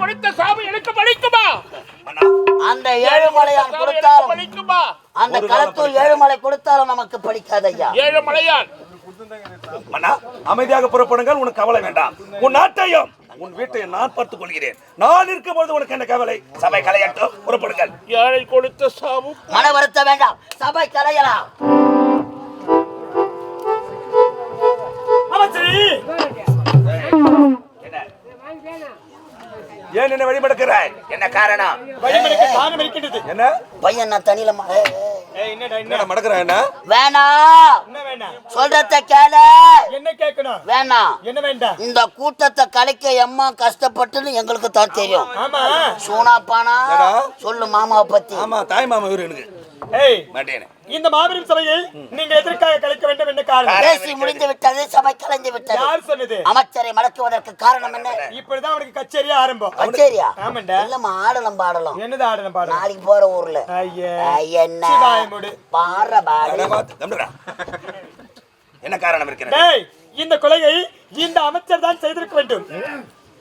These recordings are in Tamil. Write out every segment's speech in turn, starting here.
கொடுத்த சாபம் எனக்கு பலிக்குமா? அந்த ஏழுமலையான் கொடுத்தாலும் அந்த களத்தூர் ஏழுமலை கொடுத்தாலும் நமக்கு பலிக்காது ஐயா. ஏழுமலையான் அமைதியாக புறப்படுங்கள். உனக்கு கவலை வேண்டாம். உன் நாட்டையும் உன் வீட்டையும் நான் பார்த்துக் கொள்கிறேன். நான் இருக்கும்போது உனக்கு என்ன கவலை? சபை கலையட்டும், புறப்படுங்கள். ஏழை கொடுத்த சாபம் மன வருத்த வேண்டாம், சபை கலையலாம். ஏன் என்ன வழிபடுக்கிறாய்? என்ன காரணம்? வழிபடுக்க காரணம் இருக்கின்றது. என்ன பையன் நான் தனியில என்ன மடக்குறா? என்ன வேணாம், சொல்றத கேளு. என்ன கேட்கணும்? வேணாம். என்ன வேண்டாம்? இந்த கூட்டத்தை கலைக்க எம்மா கஷ்டப்பட்டுன்னு எங்களுக்கு தான் தெரியும். ஆமா, சூனா பானா சொல்லு மாமாவை பத்தி. ஆமா, தாய் மாமா இவரு எனக்கு. ஏய் மாட்டேனே. இந்த மாபெரும் சபையை நீங்க எதற்காக கலைக்க வேண்டும் என்ன காரணம்? பேசி முடிந்து விட்டது, சபை கலைந்து விட்டது. யார் சொன்னது? அமைச்சரை மடக்குவதற்கு காரணம் என்ன? இப்படிதான் அவனுக்கு கச்சேரியா ஆரம்பம். கச்சேரியா? ஆமாண்டா. இல்லம்மா, ஆடலாம் பாடலாம். என்னது ஆடலாம் பாடலாம்? நாளைக்கு போற ஊர்ல. என்ன பாடுற பாடு. என்ன காரணம் இருக்கிறது? டேய், இந்த கொலையை இந்த அமைச்சர் தான் செய்திருக்க வேண்டும்.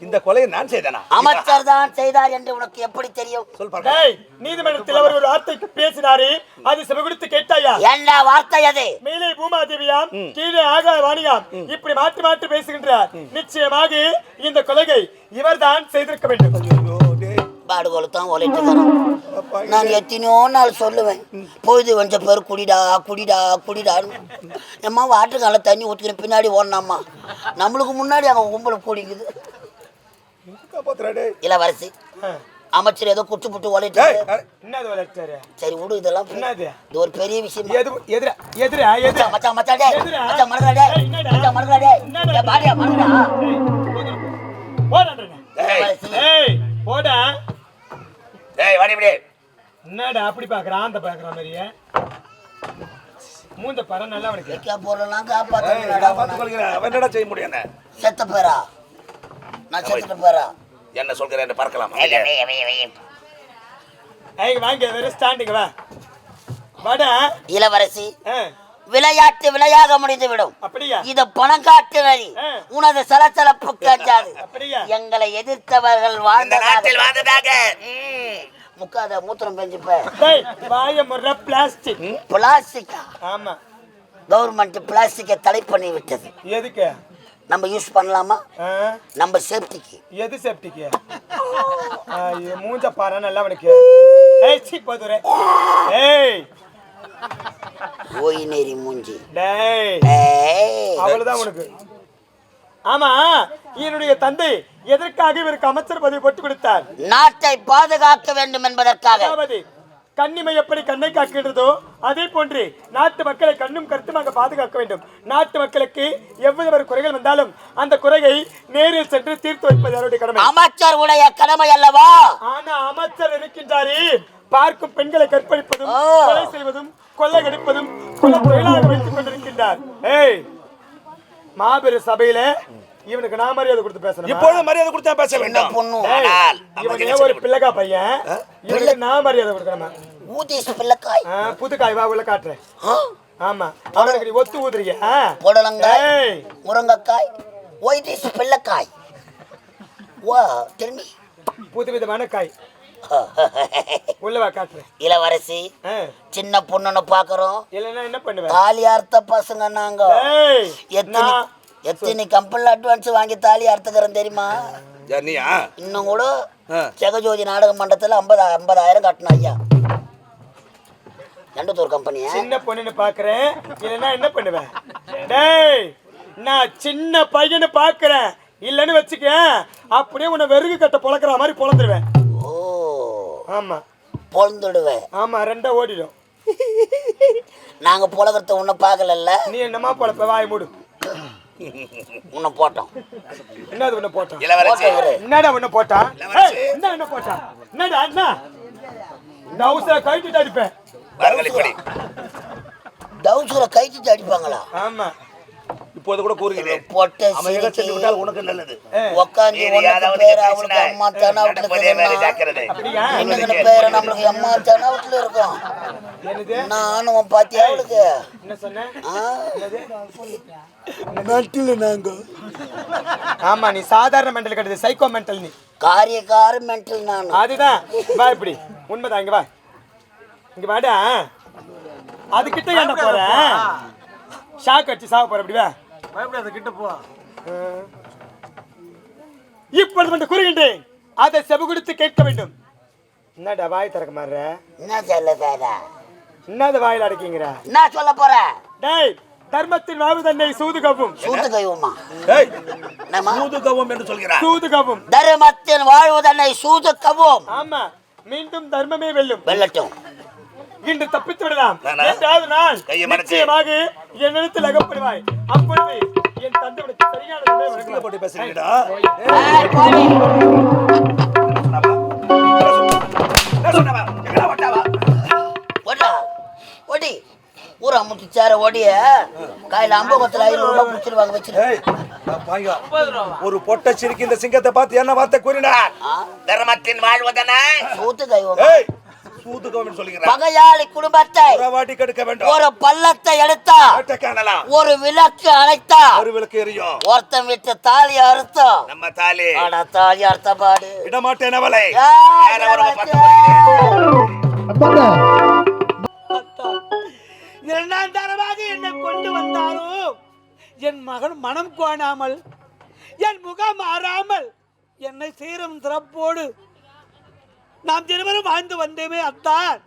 இந்த கொலையை நான் செய்தேனா? அமைச்சர் தான் செய்தார் என்று உனக்கு எப்படி தெரியும்? சொல் பாருங்க. டேய், நீதிமன்றத்தில் அவர் ஒரு வார்த்தை பேசினாரே, அது செவி கொடுத்து கேட்டாயா? என்ன வார்த்தை அது? மேலே பூமாதேவியாம், கீழே ஆகாய வாணியாம், இப்படி மாற்றி மாற்றி பேசுகின்றார். நிச்சயமாக இந்த கொலையை இவர்தான் செய்திருக்க வேண்டும். பாடுகோல தான் ஒலைட்டுக்கிறோம். நான் எத்தனையோ நாள் சொல்லுவேன், பொழுது கொஞ்ச பேர் குடிடா குடிடா குடிடான்னு. எம்மா வாட்டருக்கால தண்ணி ஊற்றிக்கிறேன், பின்னாடி ஓடனாம்மா. நம்மளுக்கு முன்னாடி அங்கே கும்பல கூடிக்குது. இளவரசி, அமைச்சர் ஏதோ குட்டு புட்டு ஒலைட்டு. சரி விடு, இதெல்லாம் இது ஒரு பெரிய விஷயம். மச்சான் மச்சான் டேய், மச்சான் மறக்கடா டேய், மச்சான் மறக்கடா டேய், பாடியா மறக்கடா. ஏய் போடா. டேய் வாடி இப்படி. என்னடா அப்படி பாக்குறான்? அந்த பாக்குற மாதிரியே மூஞ்ச பாரு, நல்லா அவனுக்கு கேக்க போறலாம் காப்பாத்துறேன். அவன் என்னடா செய்ய முடியும்? என்ன செத்த பேரா? நான் செத்துட்டு பேரா? என்ன சொல்கிறேன் என்று பார்க்கலாம். ஏய் வாங்க, வேற ஸ்டாண்டிங் வா. வாடா. இளவரசி, விளையாட்டு விளையாக முடிந்து விடும். அப்படியா? இது பணம் காட்டு வரி. உனது சலசலப்பு கேட்காது. எங்களை எதிர்த்தவர்கள் வாழ்ந்த நாட்டில் வாழ்ந்ததாக முக்காத மூத்திரம் பெஞ்சுப்ப. வாய முறை பிளாஸ்டிக். பிளாஸ்டிக்கா? ஆமா, கவர்மெண்ட் பிளாஸ்டிக்கை தடை பண்ணி விட்டது. எதுக்கு? நம்ம யூஸ் பண்ணலாமா? நம்ம சேஃப்டிக்கு. எது சேஃப்டிக்கு? மூஞ்ச பாரு, நல்லா அவனுக்கு. ஏய் சீ போதுரே. ஏய் ஓய் நேரி மூஞ்சி. டேய் அவ்வளவுதான் உனக்கு. ஆமா, என்னுடைய தந்தை எதற்காக இவருக்கு அமைச்சர் பதவி போட்டு கொடுத்தார்? நாட்டை பாதுகாக்க வேண்டும் என்பதற்காக. கண்ணிமை எப்படி கண்ணை காக்கின்றதோ அதே போன்று நாட்டு மக்களை கண்ணும் கருத்துமாக பாதுகாக்க வேண்டும். நாட்டு மக்களுக்கு எவ்வளவு ஒரு குறைகள் வந்தாலும் அந்த குறையை நேரில் சென்று தீர்த்து வைப்பது அவருடைய கடமை. அமைச்சர் உடைய கடமை அல்லவா? ஆனா அமைச்சர் இருக்கின்றாரே, பார்க்கும் பெண்களை கற்பழிப்பதும் கொலை செய்வதும் கொள்ளையடிப்பதும் கொலை தொழிலாக வைத்துக் கொண்டிருக்கின்றார். ஏய், மாபெரும் சபையில இவனுக்கு நான் மரியாதை கொடுத்து பேசணும். இப்போது மரியாதை கொடுத்தா பேச வேண்டும். இவனே ஒரு பிள்ளைக்கா பையன், இவனுக்கு நான் மரியாதை கொடுக்கணும். ஊதிஸ் பிள்ளைக்காய். புதுக்காய் வா, உள்ள காட்டுறேன். ஆமா, அவனுக்கு நீ ஒத்து ஊதுறியா? புடலங்காய், முருங்கைக்காய், ஒயிட்டிஸ் பிள்ளைக்காய். வா திரும்பி புது விதமான காய். உள்ளவா காட்டுறேன். இளவரசி, சின்ன பொண்ணுன்னு பாக்குறோம். இல்லன்னா என்ன பண்ணுவேன்? தாலி அர்த்த பசங்க நாங்க. எத்தனை கம்பெனில அட்வான்ஸ் வாங்கி தாலி அறுத்துக்கிறோம் தெரியுமா? இன்னும் கூட ஜெகஜோதி நாடக மண்டலத்துல 50,000 கட்டணும் ஐயா. நண்டத்தூர் கம்பெனியா? சின்ன பொண்ணுன்னு பாக்குறேன், இல்லன்னா என்ன பண்ணுவேன்? டேய், நான் சின்ன பையனு பாக்குறேன், இல்லன்னு வச்சுக்க அப்படியே உன்னை வெறுகு கட்ட பொழக்கிற மாதிரி பொழந்துருவேன். ஓ ஆமா, பொழந்துடுவேன். ஆமா, ரெண்டா ஓடிடும். நாங்க பொழக்கிறத உன்னை பாக்கல. நீ என்னமா பொழப்ப? வாய் மூடு. உன்னை போட்டோம். என்னது உன்னை போட்டோம்? என்னடா உன்னை போட்டா? என்ன போட்டா? என்னடா அண்ணா, டவுசரை கழட்டிட்டு அடிப்பேன். டவுசரை கழட்டிட்டு அடிப்பாங்களா? ஆமா, இப்போது கூட கூறுகிறேன் பொட்டை அமைதியாக சென்று விட்டால் உனக்கு நல்லது உக்காந்து பேர் அவளுக்கு அம்மா தானாவட்டுல அப்படியா? பேர நம்மளுக்கு அம்மா தானாவட்டுல இருக்கும். என்னது? நானும் பாத்தியா அவளுக்கு என்ன சொன்ன? மென்டல் நாங்க ஆமா, நீ சாதாரண மெண்டல் கிடையாது, சைக்கோ மெண்டல். நீ காரியக்கார மென்டல் நான். அதுதான். வா இப்படி. உண்மைதான். இங்க வா, இங்க வாடா. அதுகிட்ட என்ன போற? ஷாக் அடிச்சு சாவ போற. இப்படி வா. பயப்படாத, கிட்ட போ. இப்பொழுது வந்து கூறுகின்றேன், அதை செவி கொடுத்து கேட்க வேண்டும். என்னடா வாய் திறக்க மாறுற? என்ன சொல்ல போற? என்னது வாயில அடக்கிங்கிற? என்ன சொல்ல போற? டேய், தர்மத்தின் வாவு தன்னை சூதுகவும். சூது கைவுமா? ஏய், சூதுகவும் என்று சொல்கிறார். சூதுகவும். தர்மத்தின் வாழ்வதனை சூது கவும். ஆமா, மீண்டும் தர்மமே வெல்லும். வெல்லட்டும். இன்று தப்பித்து விடலாம். நானா? என்றாவது நாள் கையை மடக்கு. நிச்சயமாக என்னிடத்தில் அகப்படுவாய். அப்பொழுது என் தந்தையுடைய சரியான விடை வழங்குவாய். சிட்டியை போட்டு பேசுறீங்கடா. ஏய், போடி. என்ன சொன்னவா? எங்கடா ஓட்டாவா? ஓடா. ஓடி. ஊரா முட்டிச்சார ஓடிய காயில அம்பகத்துல 500 ரூபாய் குடிச்சிருவாங்க வச்சிரு. ஏய், பாய்ங்க. ஒரு பொட்டை சிரிக்கி இந்த சிங்கத்தை பார்த்து என்ன வார்த்தை கூறினார்? தர்மத்தின் வாழ்வதனை சூது கைவும். ஏய், சூதுகவும் சொல்கிறார். பகையாளி குடும்பத்தை உறவாடி கெடுக்க வேண்டும். ஒரு பள்ளத்தை எடுத்தா, ஆட்டை காணலாம். ஒரு விளக்கு அணைத்தா, ஒரு விளக்கு எரியும். ஒருத்தன் விட்டு தாலி அறுத்தோம். நம்ம தாலி ஆனா தாலி அறுத்த பாடு விடமாட்டேன் அவளை. யார் வேற ஒரு பத்து இரண்டாம் தரமாக என்னை கொண்டு வந்தாலும் என் மகன் மனம் கோணாமல், என் முகம் மாறாமல், என்னை சீரும் சிறப்போடு நாம் இருவரும் வாழ்ந்து வந்தேமே. அத்தான்,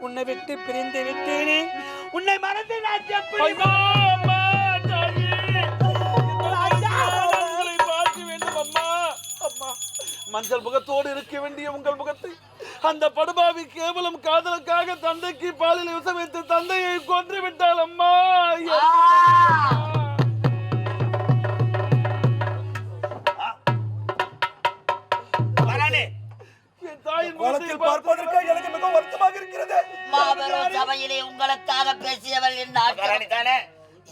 உன்னை விட்டு பிரிந்து விட்டேனே. உன்னை மறந்து நான் எப்படி மஞ்சள் முகத்தோடு இருக்க வேண்டிய உங்கள் முகத்தை அந்த படுபாவி கேவலம் காதலுக்காக தந்தைக்கு பாலில் விஷம் வைத்து தந்தையை கொன்று விட்டாள் அம்மா. என் தாயின் கோலத்தில் பார்ப்பதற்கு எனக்கு மிகவும் வருத்தமாக இருக்கிறது. மாபெரும் சபையிலே உங்களுக்காக பேசியவள் என் தானே.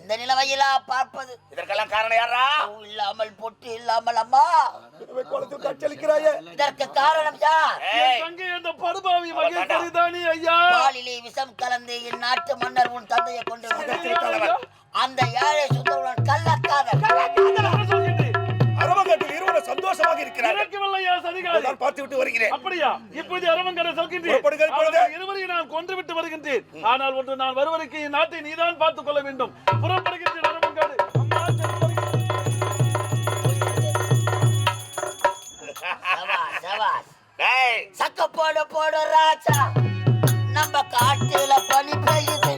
இந்த நிலவையிலா பார்ப்பது? இதற்கெல்லாம் காரணம் யாரா? இல்லாமல் பொட்டு இல்லாமல் அம்மா கோலத்தில் காட்சியளிக்கிறாயே. இதற்கு காரணம் யார்? தங்கை அந்த படுபாவி மகேஸ்வரி தானே ஐயா. பாலிலே விஷம் கலந்து என் நாட்டு மன்னர் உன் தந்தையை கொண்டு விட்டார். அந்த ஏழை சுந்தரன் கள்ளக்காதல். அரவங்கட்டில் இருவரும் சந்தோஷமாக இருக்கிறார்கள். சதிகாரி பார்த்து விட்டு வருகிறேன். அப்படியா? இப்போது அரவங்கரை சொல்கின்றேன். புறப்படுங்கள் இப்பொழுது. அவர்கள் இருவரையும் நான் கொன்று விட்டு வருகின்றேன். ஆனால் ஒன்று, நான் வருவதற்கு என் நாட்டை நீதான் பார்த்துக் கொள்ள வேண்டும். புறப்படுகின்றேன் அரவங்காடு. அம்மா, சபாஷ், சபாஷ். டேய், சக்க போடு போடு ராஜா, நம்ம காட்டுல பனி பெய்யுது.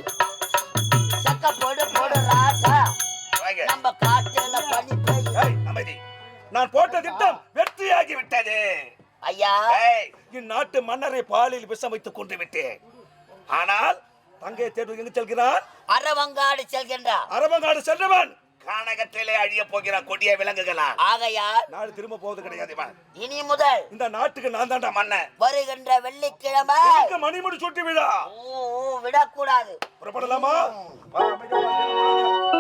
சக்க போடு போடு ராஜா, வாங்க. நம்ம காட்டுல பனி பெய்யுது. ஏய், அமைதி. நான் போட்ட திட்டம் வெற்றியாகி விட்டது. ஐயா, ஏய், இந்நாட்டு மன்னரை பாலில் விஷம் வைத்துக் கொண்டு விட்டேன். ஆனால் தங்கையை தேடி எங்கு செல்கிறான்? அரவங்காடு செல்கின்றார். அரவங்காடு சென்றவன் கானகத்திலே அழிய போகிற கொடிய விலங்குகளா. ஆகையால் நாடு திரும்ப போவது கிடையாது. இவன் இனி முதல் இந்த நாட்டுக்கு நான் தாண்டா மன்னன். வருகின்ற வெள்ளிக்கிழமை எனக்கு மணிமுடி சுட்டி விழா. விடக்கூடாது. புறப்படலாமா? வா, அமைதியா வா.